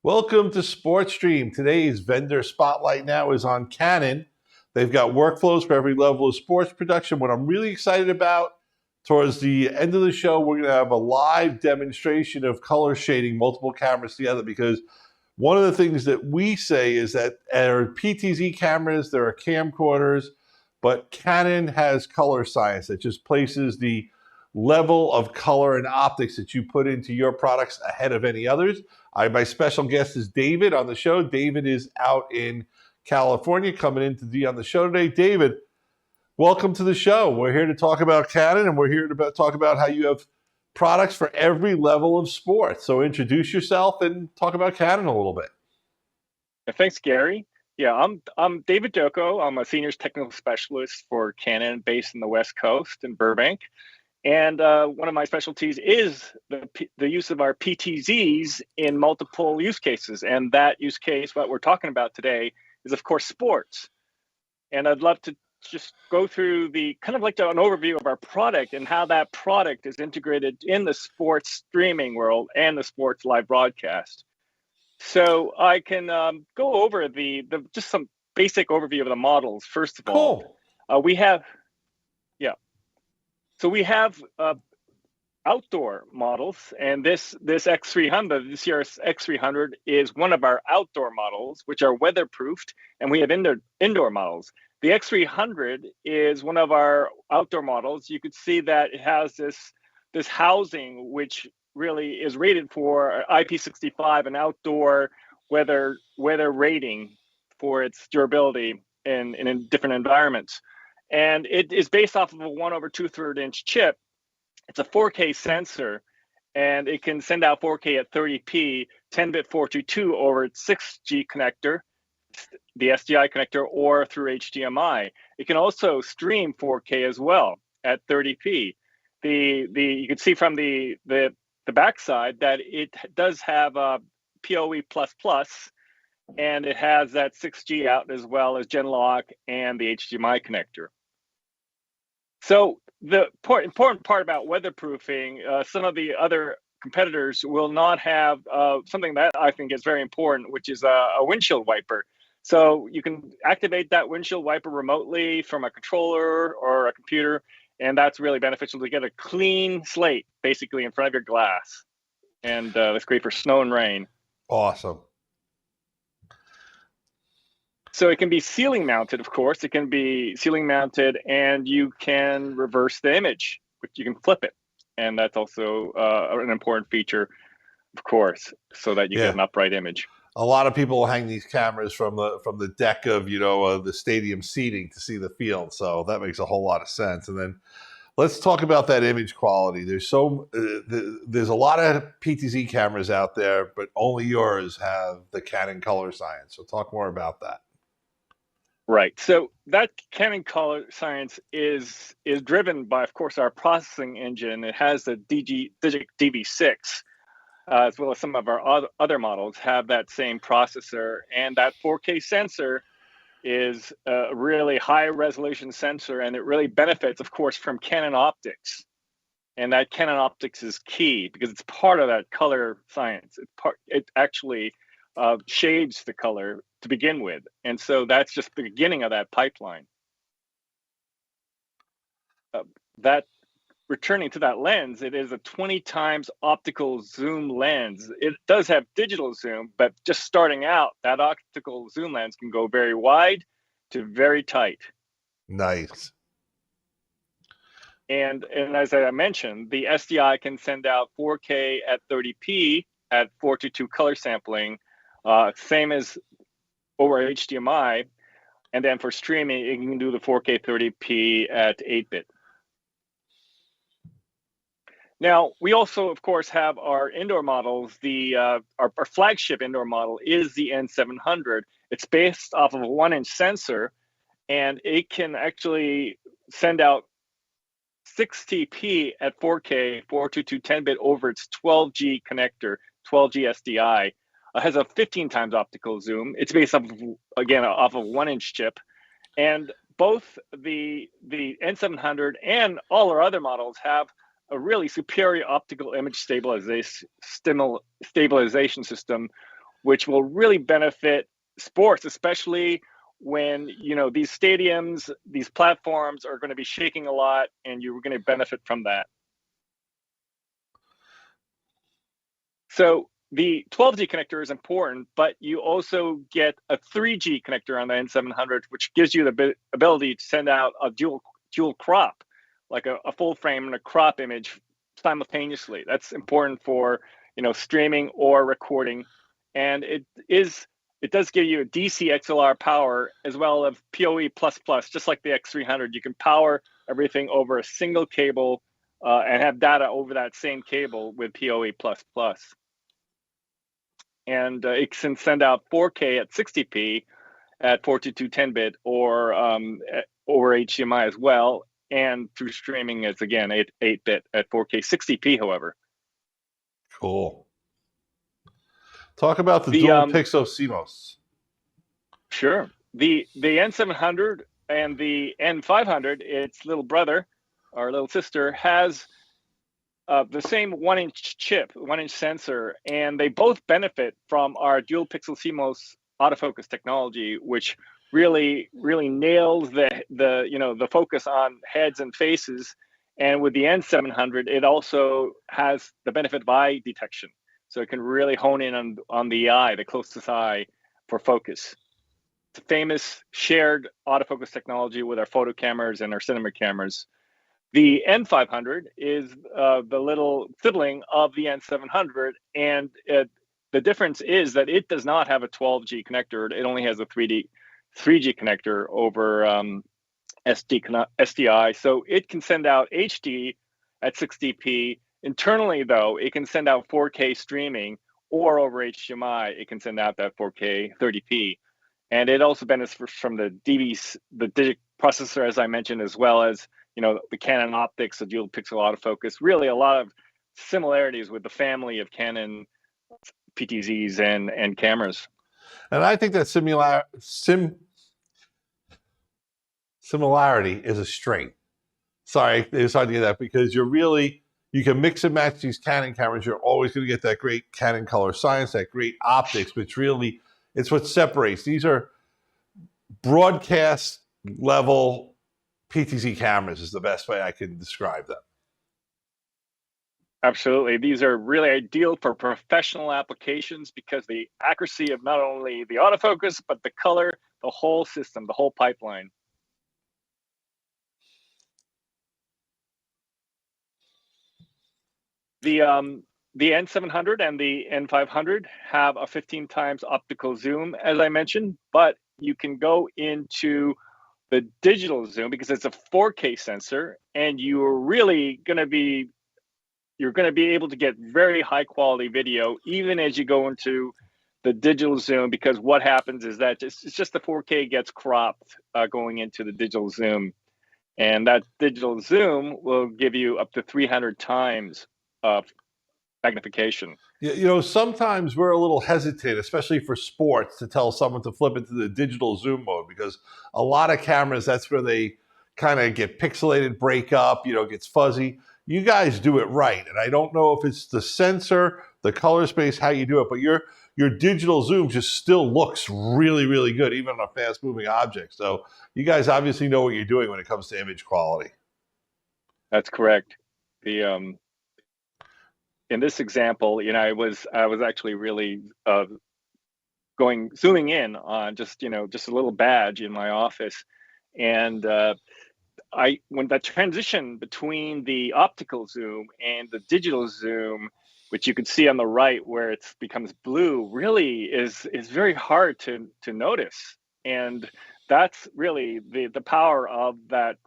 Welcome to SportStream. Today's vendor spotlight now is on Canon. They've got workflows for every level of sports production. What I'm really excited about, towards the end of the show, we're going to have a live demonstration of color shading multiple cameras together, because one of the things that we say is that there are PTZ cameras, there are camcorders, but Canon has color science that just places the level of color and optics that you put into your products ahead of any others. My special guest is David on the show. David is out in California, coming in to be on the show today. David, welcome to the show. We're here to talk about Canon, and we're here to talk about how you have products for every level of sport. So introduce yourself and talk about Canon a little bit. Thanks, Gary. Yeah, I'm David Doko. I'm a senior technical specialist for Canon based in the West Coast in Burbank. And one of my specialties is the use of our PTZs in multiple use cases. And that use case, what we're talking about today, is of course sports. And I'd love to just go through an overview of our product and how that product is integrated in the sports streaming world and the sports live broadcast. So I can go over just some basic overview of the models. First of all, we have outdoor models, and this X300, this year's X300 is one of our outdoor models, which are weatherproofed, and we have indoor models. The X300 is one of our outdoor models. You could see that it has this housing, which really is rated for IP65, an outdoor weather rating for its durability in different environments. And it is based off of a 1/2/3 inch chip. It's a 4K sensor, and it can send out 4K at 30p, 10-bit 422 over its 6G connector, the SDI connector, or through HDMI. It can also stream 4K as well at 30p. You can see from the backside that it does have a PoE++, and it has that 6G out as well as Genlock and the HDMI connector. So the important part about weatherproofing, some of the other competitors will not have something that I think is very important, which is a windshield wiper. So you can activate that windshield wiper remotely from a controller or a computer, and that's really beneficial to get a clean slate basically in front of your glass. And that's great for snow and rain. Awesome. So it can be ceiling mounted, of course. It can be ceiling mounted, and you can reverse the image, which you can flip it. And that's also an important feature, of course, so that you get an upright image. A lot of people hang these cameras from the deck of the stadium seating to see the field. So that makes a whole lot of sense. And then let's talk about that image quality. There's a lot of PTZ cameras out there, but only yours have the Canon color science. So talk more about that. Right. So that Canon color science is driven by, of course, our processing engine. It has the Digic DV6, as well as some of our other models have that same processor. And that 4K sensor is a really high resolution sensor, and it really benefits, of course, from Canon optics. And that Canon optics is key because it's part of that color science. It actually shades the color to begin with. And so that's just the beginning of that pipeline. Returning to that lens, it is a 20 times optical zoom lens. It does have digital zoom, but just starting out, that optical zoom lens can go very wide to very tight. Nice. And as I mentioned, the SDI can send out 4K at 30p at 422 color sampling, same as over HDMI. And then for streaming, it can do the 4K 30p at 8-bit. Now, we also, of course, have our indoor models. Our flagship indoor model is the N700. It's based off of a 1-inch sensor, and it can actually send out 60p at 4K, 422 10-bit over its 12G connector, 12G SDI. It has a 15 times optical zoom. It's based off of, again, off of a 1-inch chip. And both the N700 and all our other models have a really superior optical image stabilization system, which will really benefit sports, especially when these stadiums, these platforms are going to be shaking a lot, and you're going to benefit from that. So the 12G connector is important, but you also get a 3G connector on the N700, which gives you the ability to send out a dual crop, like a full frame and a crop image simultaneously. That's important for streaming or recording, and it does give you a DC XLR power as well as PoE++, just like the X300. You can power everything over a single cable and have data over that same cable with PoE++. And it can send out 4K at 60p at 422 10-bit or over HDMI as well, and through streaming it's again 8-bit at 4K 60p. However, cool. Talk about the dual pixel CMOS. Sure. The N700 and the N500, its little brother or little sister, has the same 1-inch chip, 1-inch sensor, and they both benefit from our dual pixel CMOS autofocus technology, which really nails the focus on heads and faces. And with the N700, it also has the benefit of eye detection, so it can really hone in on the eye, the closest eye, for focus. It's a famous shared autofocus technology with our photo cameras and our cinema cameras. The N500 is the little sibling of the N700, and the difference is that it does not have a 12G connector. It only has a 3G connector over SDI, so it can send out HD at 60p. Internally, though, it can send out 4K streaming, or over HDMI, it can send out that 4K 30p. And it also benefits from the digic processor, as I mentioned, as well as the Canon optics, the dual pixel autofocus. Really, a lot of similarities with the family of Canon PTZs and cameras. And I think that similarity is a strength. Sorry, it's hard to get that, because you can mix and match these Canon cameras. You're always going to get that great Canon color science, that great optics, which really, it's what separates. These are broadcast level PTZ cameras is the best way I can describe them. Absolutely. These are really ideal for professional applications because the accuracy of not only the autofocus, but the color, the whole system, the whole pipeline. The N700 and the N500 have a 15 times optical zoom, as I mentioned, but you can go into the digital zoom because it's a 4K sensor, and you're going to be able to get very high quality video even as you go into the digital zoom, because what happens is that it's just the 4K gets cropped going into the digital zoom, and that digital zoom will give you up to 300 times of magnification. Sometimes we're a little hesitant, especially for sports, to tell someone to flip into the digital zoom mode, because a lot of cameras, that's where they kind of get pixelated, break up, gets fuzzy. You guys do it right. And I don't know if it's the sensor, the color space, how you do it, but your digital zoom just still looks really, really good, even on a fast moving object. So you guys obviously know what you're doing when it comes to image quality. That's correct. In this example, I was actually really zooming in on just a little badge in my office, and when that transition between the optical zoom and the digital zoom, which you can see on the right where it becomes blue, really is very hard to notice, and that's really the power of that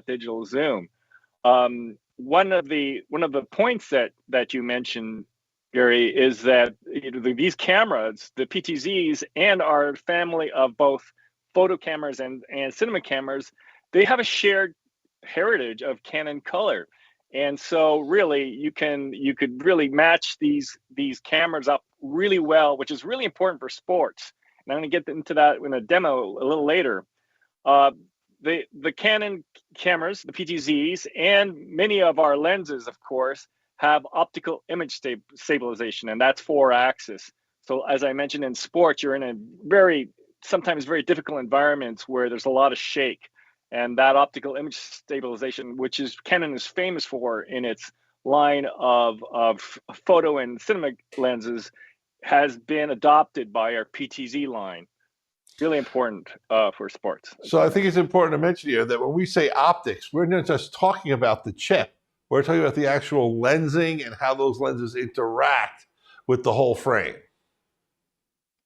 digital zoom. One of the points that you mentioned, Gary, is that these cameras, the PTZs, and our family of both photo cameras and cinema cameras, they have a shared heritage of Canon color, and so really you could really match these cameras up really well, which is really important for sports. And I'm going to get into that in a demo a little later. The Canon cameras, the PTZs, and many of our lenses, of course, have optical image stabilization, and that's 4-axis. So as I mentioned, in sports, you're in a sometimes very difficult environments where there's a lot of shake, and that optical image stabilization, which is Canon is famous for in its line of photo and cinema lenses, has been adopted by our PTZ line. Really important for sports. So I think it's important to mention here that when we say optics, we're not just talking about the chip. We're talking about the actual lensing and how those lenses interact with the whole frame.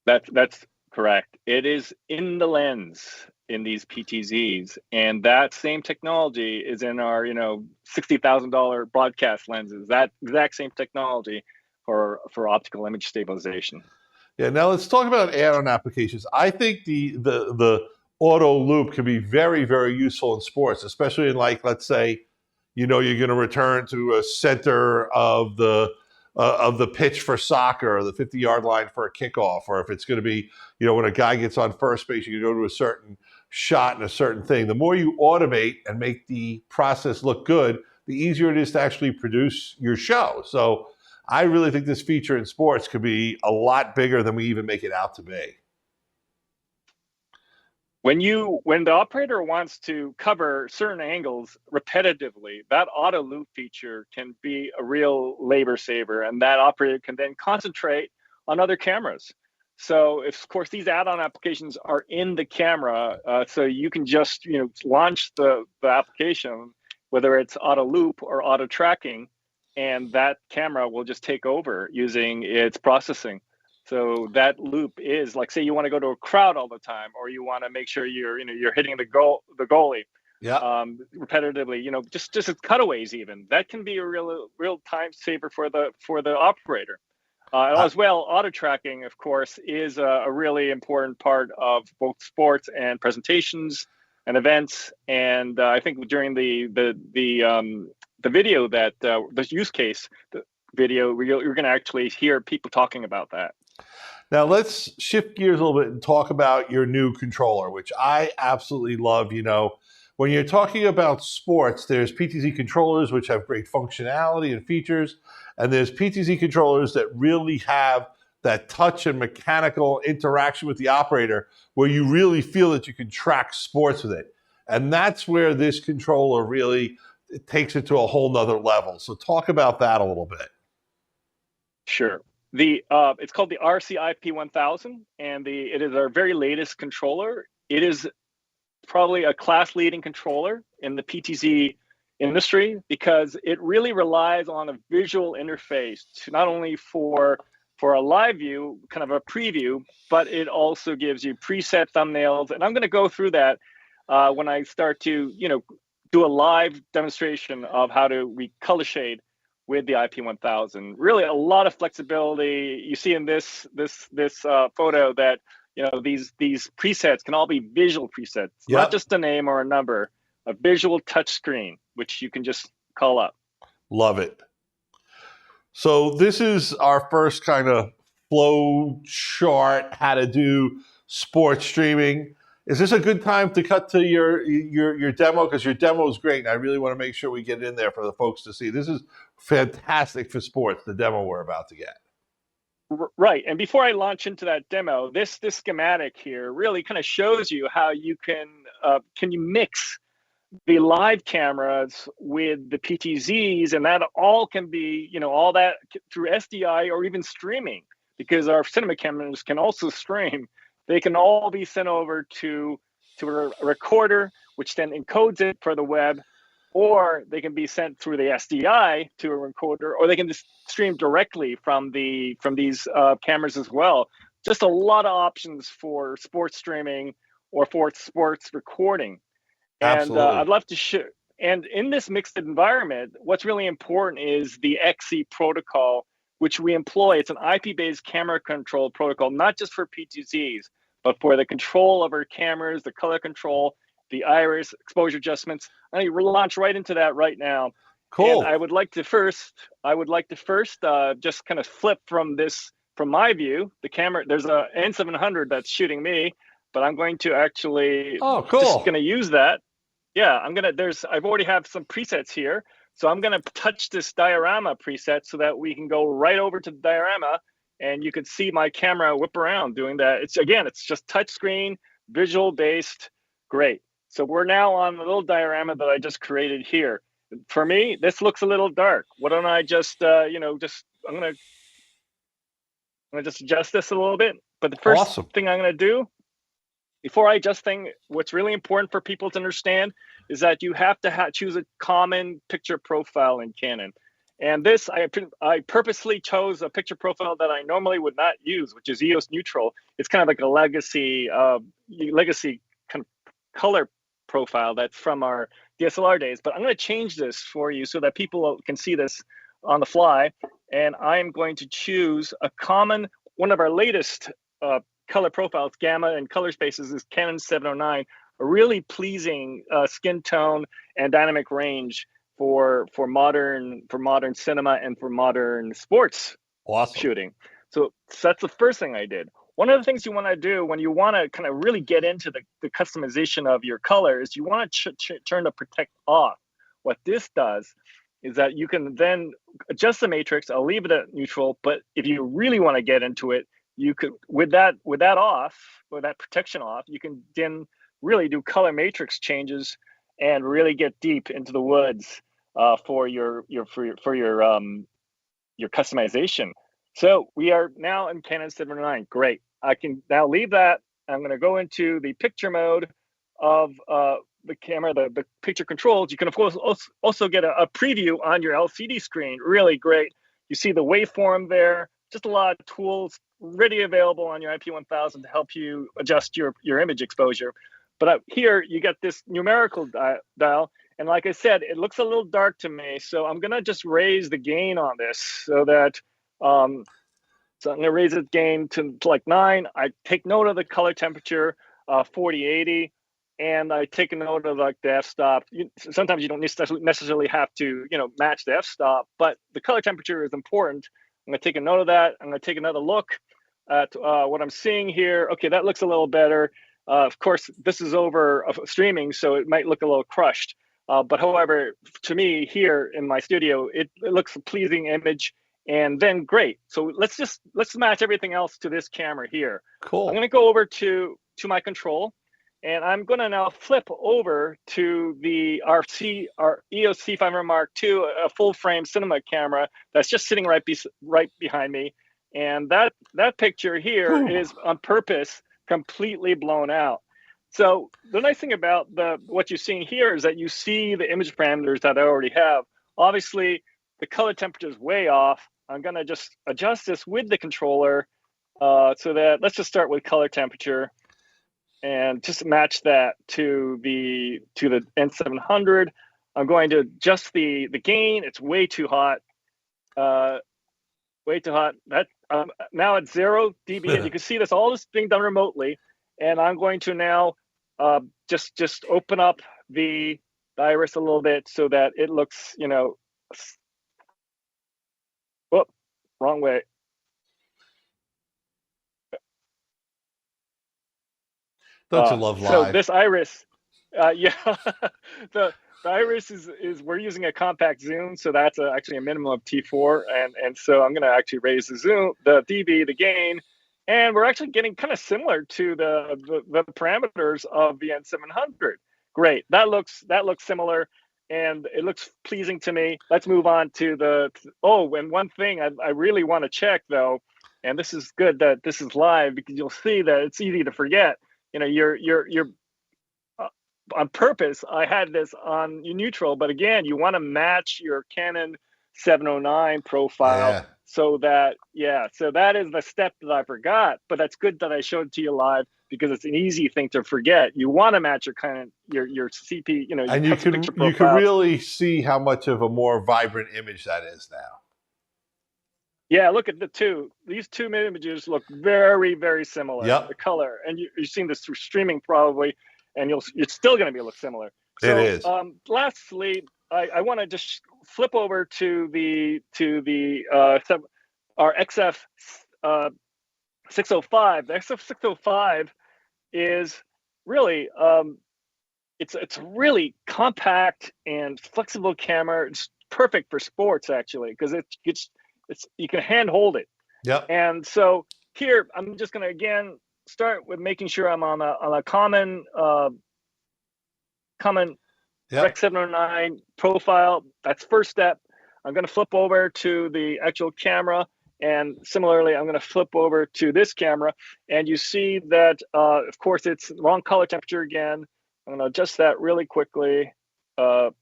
That's correct. It is in the lens in these PTZs, and that same technology is in our $60,000 broadcast lenses. That exact same technology for optical image stabilization. Yeah. Now let's talk about add-on applications. I think the auto loop can be very, very useful in sports, especially in, like, let's say, you're going to return to a center of the pitch for soccer, or the 50-yard line for a kickoff, or if it's going to be, when a guy gets on first base, you can go to a certain shot and a certain thing. The more you automate and make the process look good, the easier it is to actually produce your show. So I really think this feature in sports could be a lot bigger than we even make it out to be. When the operator wants to cover certain angles repetitively, that auto loop feature can be a real labor saver, and that operator can then concentrate on other cameras. So, of course, these add-on applications are in the camera, so you can just launch the application, whether it's auto loop or auto tracking, and that camera will just take over using its processing. So that loop is like, say you want to go to a crowd all the time, or you want to make sure you're hitting the goalie, repetitively, just as cutaways, even that can be a real time saver for the operator. As well, auto tracking, of course, is a really important part of both sports and presentations and events. And I think during the video that the use case video, you're going to actually hear people talking about that. Now let's shift gears a little bit and talk about your new controller, which I absolutely love. When you're talking about sports, there's PTZ controllers, which have great functionality and features, and there's PTZ controllers that really have that touch and mechanical interaction with the operator, where you really feel that you can track sports with it. And that's where this controller really takes it to a whole nother level. So talk about that a little bit. Sure. It's called the RC-IP1000, and it is our very latest controller. It is probably a class-leading controller in the PTZ industry, because it really relies on a visual interface to not only for a live view, kind of a preview, but it also gives you preset thumbnails. And I'm going to go through that when I start to do a live demonstration of how we color shade with the IP1000. Really a lot of flexibility. You see in this photo that these presets can all be visual presets, not just a name or a number, a visual touch screen, which you can just call up. Love it. So this is our first kind of flow chart, how to do sports streaming. Is this a good time to cut to your demo? Because your demo is great, and I really want to make sure we get it in there for the folks to see. This is fantastic for sports, the demo we're about to get. Right. And before I launch into that demo, this schematic here really kind of shows you how you can you mix the live cameras with the PTZs, and that all can be, all that through SDI or even streaming, because our cinema cameras can also stream. They can all be sent over to a recorder, which then encodes it for the web, or they can be sent through the SDI to a recorder, or they can just stream directly from these cameras as well. Just a lot of options for sports streaming or for sports recording. And I'd love to show. And in this mixed environment, what's really important is the XC protocol, which we employ. It's an IP-based camera control protocol, not just for PTZs, but for the control of our cameras, the color control, the iris, exposure adjustments. I'm going to launch right into that right now. Cool. And I would like to first just kind of flip from my view. The camera, there's a N700 that's shooting me, but I'm going to actually just going to use that. Yeah, I've already have some presets here. So I'm going to touch this diorama preset so that we can go right over to the diorama and you could see my camera whip around doing that. It's just touchscreen, visual based, great. So we're now on the little diorama that I just created here. For me, this looks a little dark. Why don't I just, I'm gonna just adjust this a little bit. But the first thing I'm gonna do, before I adjust thing, what's really important for people to understand is that you have to choose a common picture profile in Canon. And this, I purposely chose a picture profile that I normally would not use, which is EOS neutral. It's kind of like a legacy kind of color profile that's from our DSLR days. But I'm going to change this for you so that people can see this on the fly. And I'm going to choose a common, one of our latest color profiles, gamma and color spaces, is Canon 709, a really pleasing skin tone and dynamic range for modern cinema and for modern sports shooting. So that's the first thing I did. One of the things you want to do when you want to kind of really get into the customization of your colors, you want to turn the protect off. What this does is that you can then adjust the matrix. I'll leave it at neutral, but if you really want to get into it, you could, with that off, with that protection off, you can then really do color matrix changes and really get deep into the woods for your customization. So we are now in Canon 709. Great. I can now leave that. I'm going to go into the picture mode of the camera, the picture controls. You can, of course, also get a preview on your LCD screen. Really great. You see the waveform there. Just a lot of tools ready available on your IP1000 to help you adjust your image exposure. But here you get this numerical dial. And like I said, it looks a little dark to me. So I'm going to just raise the gain on this so that, so I'm going to raise the gain to like 9. I take note of the color temperature, 4080. And I take a note of like the f-stop. Sometimes you don't necessarily have to, match the f-stop, but the color temperature is important. I'm going to take a note of that. I'm going to take another look at what I'm seeing here. Okay, that looks a little better. Of course, this is over streaming, so it might look a little crushed. But however, to me here in my studio, it looks a pleasing image, and then great. So let's match everything else to this camera here. Cool. I'm going to go over to my control, and I'm going to now flip over to our EOS C500 Mark II, a full frame cinema camera that's just sitting right behind me. And that picture here is on purpose completely blown out. So the nice thing about what you're seeing here is that you see the image parameters that I already have. Obviously, the color temperature is way off. I'm going to just adjust this with the controller so that let's just start with color temperature and just match that to the N700. I'm going to adjust the gain. It's way too hot. Way too hot. That now it's 0 dB, and you can see all this being done remotely. And I'm going to now just open up the iris a little bit so that it looks, wrong way. Don't you love live? So this iris, yeah, the iris is we're using a compact zoom, so that's actually a minimum of T4, and so I'm going to actually raise the zoom, the dB, the gain, and we're actually getting kind of similar to the parameters of the N700. Great, that looks similar, and it looks pleasing to me. Let's move on to and one thing I really want to check though, and this is good that this is live because you'll see that it's easy to forget. You're on purpose. I had this on neutral, but again, you want to match your Canon 709 profile so that is the step that I forgot. But that's good that I showed it to you live because it's an easy thing to forget. You want to match your CP, and you can really see how much of a more vibrant image that is now. Yeah, look at these two images look very, very similar. Yep. The color, and you've seen this through streaming probably, and it's still going to look similar. So, it is. Lastly, I want to just flip over to our XF 605. The XF 605 is really it's a really compact and flexible camera. It's perfect for sports actually because you can hand hold it. Yep. And so here, I'm just going to, again, start with making sure I'm on a common Yep. Rec 709 profile. That's first step. I'm going to flip over to the actual camera. And similarly, I'm going to flip over to this camera. And you see that, of course, it's wrong color temperature again. I'm going to adjust that really quickly. Okay,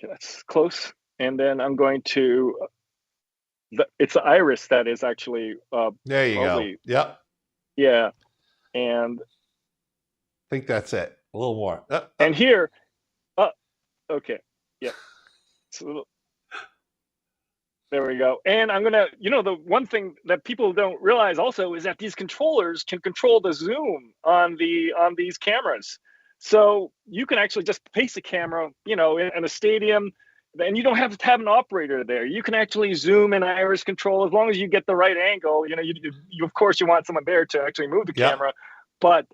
that's close. And then I'm going to, it's the iris that is actually There you go. probably, Yep. yeah. And I think that's it. A little more. And here, okay, yeah. So there we go. And I'm gonna, the one thing that people don't realize also is that these controllers can control the zoom on these cameras. So you can actually just place a camera, in a stadium, and you don't have to have an operator there. You can actually zoom and iris control as long as you get the right angle. You of course you want someone there to actually move the camera, but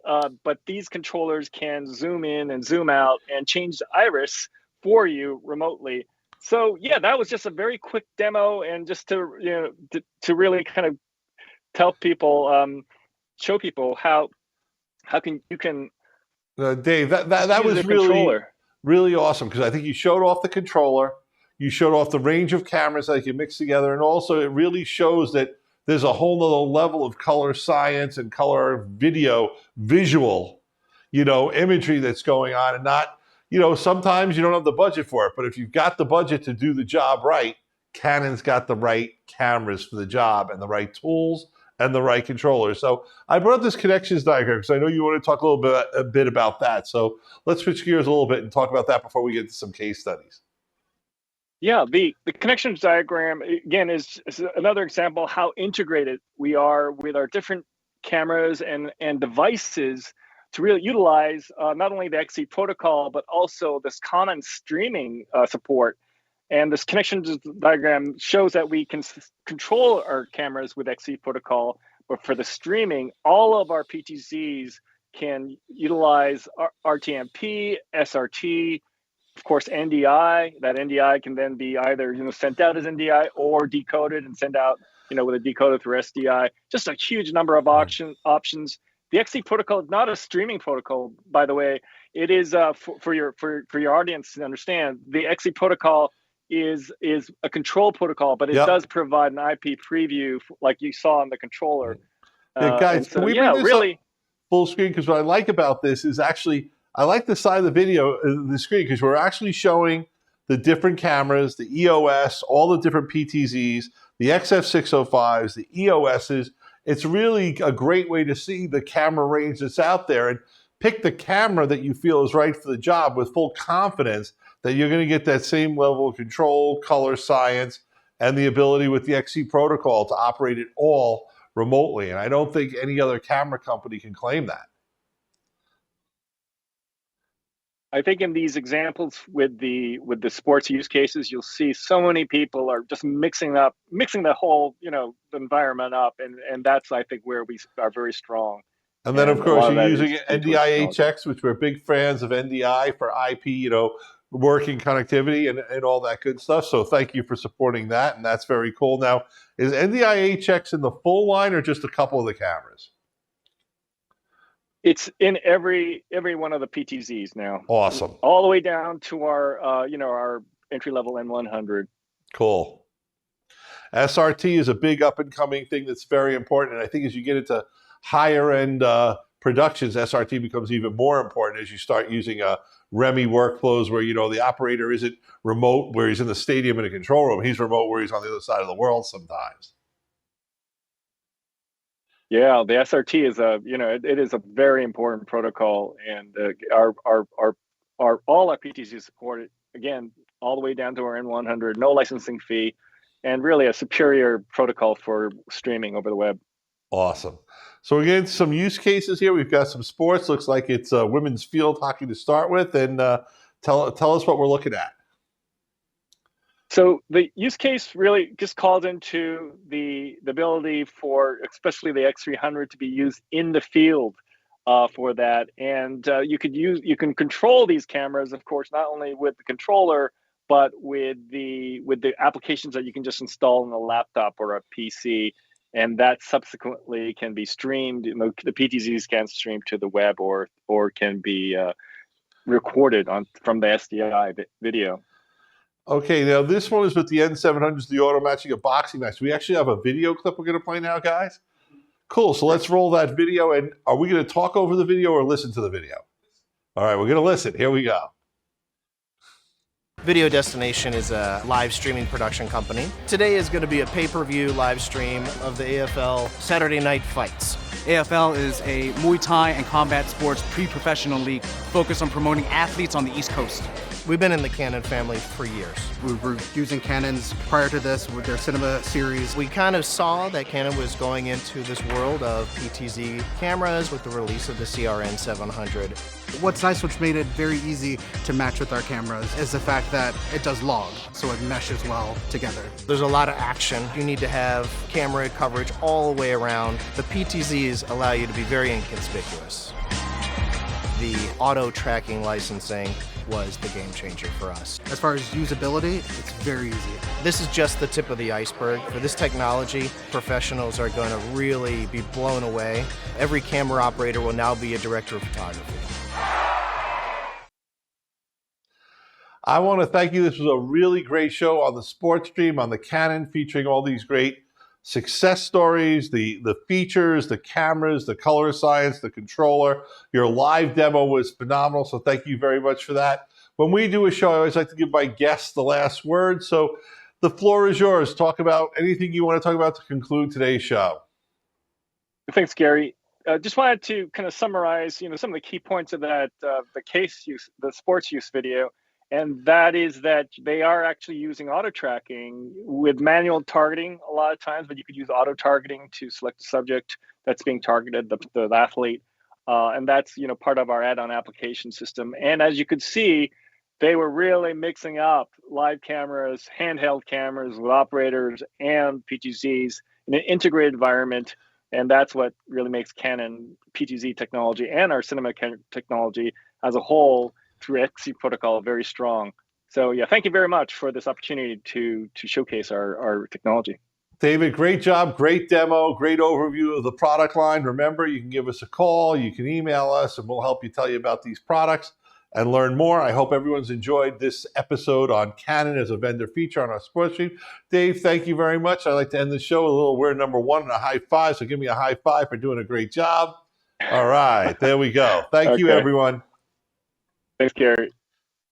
these controllers can zoom in and zoom out and change the iris for you remotely. So yeah, that was just a very quick demo, and just to to really kind of tell people, show people how you can. Dave, that was really awesome, because I think you showed off the controller, you showed off the range of cameras that you can mix together, and also it really shows that there's a whole nother level of color science and color visual, imagery that's going on, and not, sometimes you don't have the budget for it, but if you've got the budget to do the job right, Canon's got the right cameras for the job and the right tools and the right controller. So I brought up this connections diagram because I know you want to talk a bit about that. So let's switch gears a little bit and talk about that before we get to some case studies. Yeah, the connections diagram, again, is another example of how integrated we are with our different cameras and devices to really utilize not only the XC protocol, but also this common streaming support. And this connections diagram shows that we can control our cameras with XC protocol, but for the streaming, all of our PTZs can utilize RTMP, SRT, of course, NDI. That NDI can then be either sent out as NDI or decoded and sent out with a decoder through SDI. Just a huge number of options. The XC protocol is not a streaming protocol, by the way. It is for your audience to understand. The XC protocol is a control protocol, but it does provide an IP preview, like you saw on the controller. Yeah, guys, so, can we bring this up full screen? Because what I like about this is actually, I like the side of the video, the screen, because we're actually showing the different cameras, the EOS, all the different PTZs, the XF605s, the EOSs. It's really a great way to see the camera range that's out there and pick the camera that you feel is right for the job with full confidence that you're going to get that same level of control, color science, and the ability with the XC protocol to operate it all remotely. And I don't think any other camera company can claim that. I think in these examples with the sports use cases, you'll see so many people are just mixing the whole the environment up, and that's, I think, where we are very strong. And then of course you're using NDI-HX, which we're big fans of NDI for IP, working connectivity and all that good stuff. So thank you for supporting that, and that's very cool. Now, is NDI-HX in the full line or just a couple of the cameras? It's in every one of the PTZs now. Awesome. All the way down to our our entry level N100. Cool. SRT is a big up and coming thing that's very important, and I think as you get into higher end productions, SRT becomes even more important as you start using REMI workflows where the operator isn't remote where he's in the stadium in a control room. He's remote where he's on the other side of the world sometimes. Yeah, the SRT is it is a very important protocol, and all our PTZs support it, again, all the way down to our N100, no licensing fee, and really a superior protocol for streaming over the web. Awesome. So we're getting some use cases here. We've got some sports. Looks like it's women's field hockey to start with, and tell us what we're looking at. So the use case really just calls into the ability for especially the X300 to be used in the field for that. And you can control these cameras, of course, not only with the controller, but with the applications that you can just install on a laptop or a PC, and that subsequently can be streamed. The PTZs can stream to the web or can be recorded from the SDI video. Okay, now this one is with the N700s, the auto matching of boxing match. We actually have a video clip we're going to play now, guys. Cool. So let's roll that video. And are we going to talk over the video or listen to the video? All right, we're going to listen. Here we go. Video Destination is a live streaming production company. Today is going to be a pay-per-view live stream of the AFL Saturday Night Fights. AFL is a Muay Thai and combat sports pre-professional league focused on promoting athletes on the East Coast. We've been in the Canon family for years. We were using Canons prior to this with their cinema series. We kind of saw that Canon was going into this world of PTZ cameras with the release of the CRN 700. What's nice, which made it very easy to match with our cameras, is the fact that it does log, so it meshes well together. There's a lot of action. You need to have camera coverage all the way around. The PTZs allow you to be very inconspicuous. The auto tracking licensing was the game changer for us. As far as usability, it's very easy. This is just the tip of the iceberg. For this technology, professionals are going to really be blown away. Every camera operator will now be a director of photography. I want to thank you. This was a really great show on the SportStream, on the Canon, featuring all these great success stories, the features, the cameras, the color science, the controller. Your live demo was phenomenal, so thank you very much for that. When we do a show, I always like to give my guests the last word, so the floor is yours. Talk about anything you want to talk about to conclude today's show. Thanks, Gary. Just wanted to kind of summarize, some of the key points of that, the sports use video. And that is that they are actually using auto tracking with manual targeting a lot of times, but you could use auto targeting to select the subject that's being targeted, the athlete. And that's, part of our add-on application system. And as you could see, they were really mixing up live cameras, handheld cameras with operators and PTZs in an integrated environment. And that's what really makes Canon PTZ technology and our cinema technology as a whole through XC protocol very strong. So yeah, thank you very much for this opportunity to showcase our technology. David, great job, great demo, great overview of the product line. Remember, you can give us a call, you can email us, and we'll help you tell you about these products and learn more. I hope everyone's enjoyed this episode on Canon as a vendor feature on our SportStream. Dave, thank you very much. I'd like to end the show with a little we're number one and a high five, so give me a high five for doing a great job. All right, there we go. Thank you, everyone. Thanks, Gary.